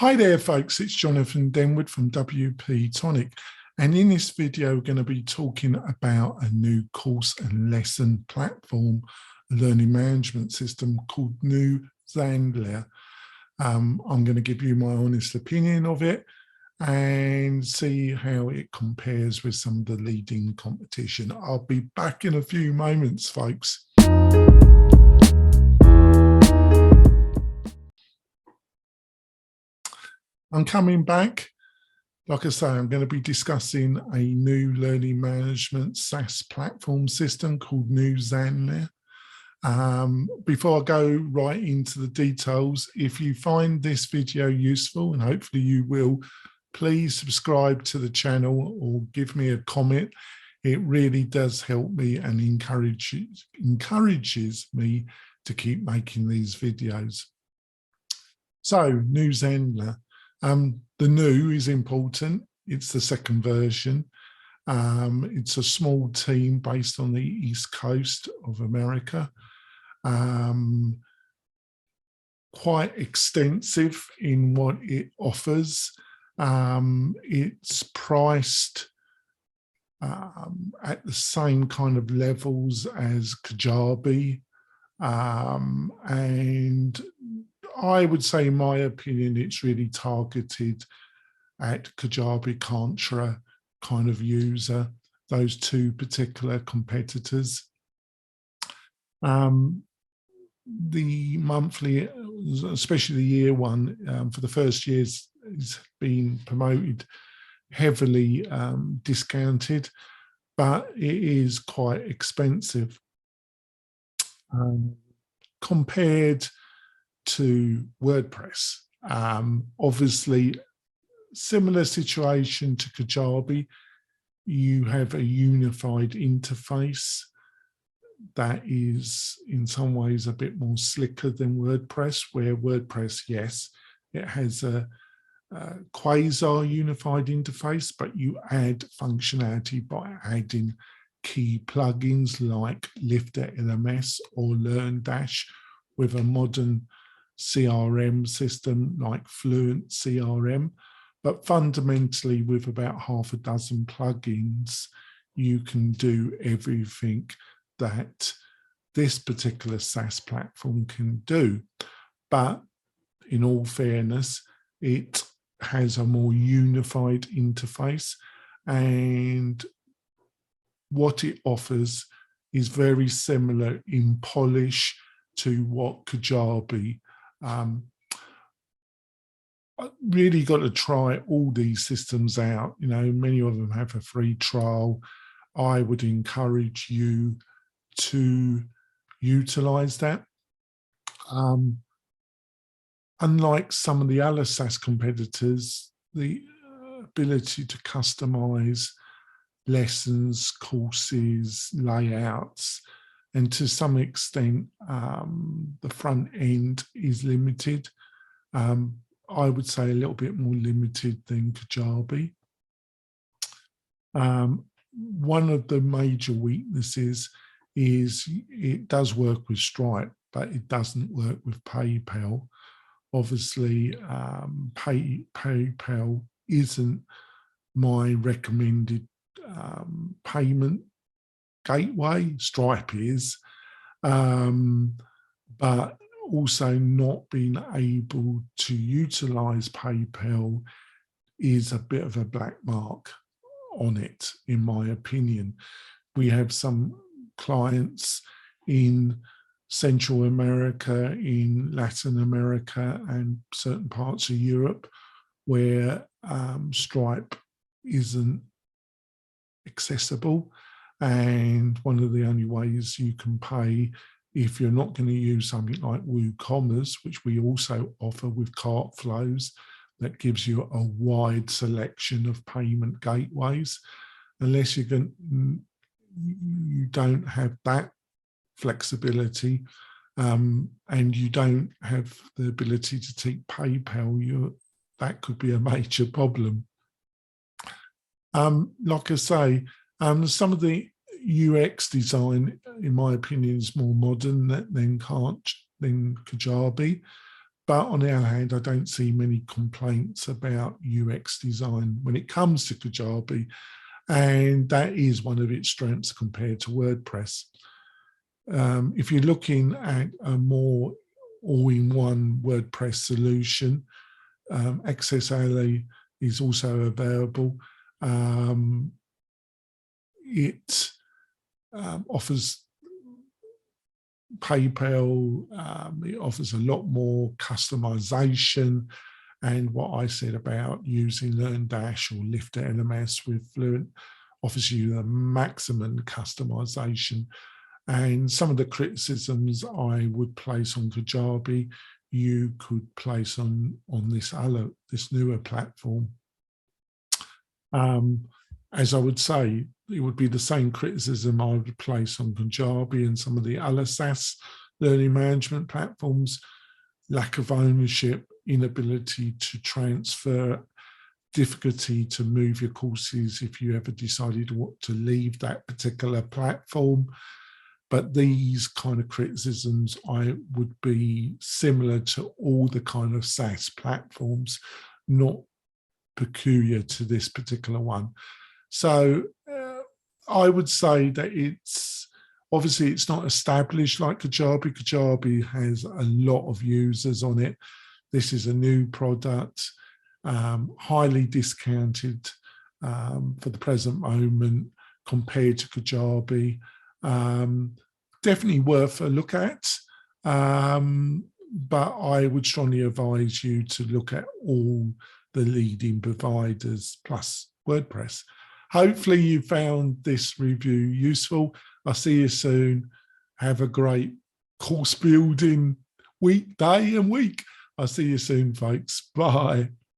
Hi there folks, it's Jonathan Denwood from WP-Tonic, and in this video we're going to be talking about a new course and lesson platform, a learning management system called New Zenler. I'm going to give you my honest opinion of it and see how it compares with some of the leading competition. I'll be back in a few moments, folks. I'm coming back. Like I say, I'm going to be discussing a new learning management SaaS platform system called New Zenler. Before I go right into the details, if you find this video useful, and hopefully you will, please subscribe to the channel or give me a comment. It really does help me and encourages me to keep making these videos. So, New Zenler. The new is important. It's the second version. It's a small team based on the East Coast of America. Quite extensive in what it offers. It's priced at the same kind of levels as Kajabi, and I would say, in my opinion, it's really targeted at Kajabi, Kartra kind of user, those two particular competitors. The monthly, especially the year one, for the first years, has been promoted heavily discounted, but it is quite expensive compared to WordPress. Obviously, similar situation to Kajabi. You have a unified interface that is in some ways a bit more slicker than WordPress, where WordPress, yes, it has a quasi-unified interface, but you add functionality by adding key plugins like Lifter LMS or LearnDash with a modern CRM system like Fluent CRM, but fundamentally with about half a dozen plugins, you can do everything that this particular SaaS platform can do. But in all fairness, it has a more unified interface, and what it offers is very similar in polish to what Kajabi. I really got to try all these systems out. You know, many of them have a free trial. I would encourage you to utilize that. Unlike some of the other SaaS competitors, the ability to customize lessons, courses, layouts, and to some extent, the front end is limited. I would say a little bit more limited than Kajabi. One of the major weaknesses is it does work with Stripe, but it doesn't work with PayPal. Obviously, PayPal isn't my recommended payment gateway. Stripe is, but also not being able to utilize PayPal is a bit of a black mark on it, in my opinion. We have some clients in Central America, in Latin America, and certain parts of Europe where Stripe isn't accessible. And one of the only ways you can pay, if you're not going to use something like WooCommerce, which we also offer with cart flows, that gives you a wide selection of payment gateways. Unless you don't have that flexibility, and you don't have the ability to take PayPal, that could be a major problem. Like I say, some of the UX design, in my opinion, is more modern than Kajabi, But on the other hand, I don't see many complaints about UX design when it comes to Kajabi, and that is one of its strengths compared to WordPress. If you're looking at a more all-in-one WordPress solution, Access Alley is also available. It offers PayPal, it offers a lot more customization, and what I said about using LearnDash or Lifter LMS with Fluent offers you the maximum customization. And some of the criticisms I would place on Kajabi, you could place on this newer platform. As I would say, it would be the same criticism I would place on Kajabi and some of the other SaaS learning management platforms: lack of ownership, inability to transfer, difficulty to move your courses if you ever decided to leave that particular platform. But these kind of criticisms I would be similar to all the kind of SaaS platforms, not peculiar to this particular one. So I would say that it's not established like Kajabi. Kajabi has a lot of users on it. This is a new product, highly discounted for the present moment compared to Kajabi. Definitely worth a look at, but I would strongly advise you to look at all the leading providers plus WordPress. Hopefully you found this review useful. I'll see you soon. Have a great course building week. I'll see you soon, folks. Bye.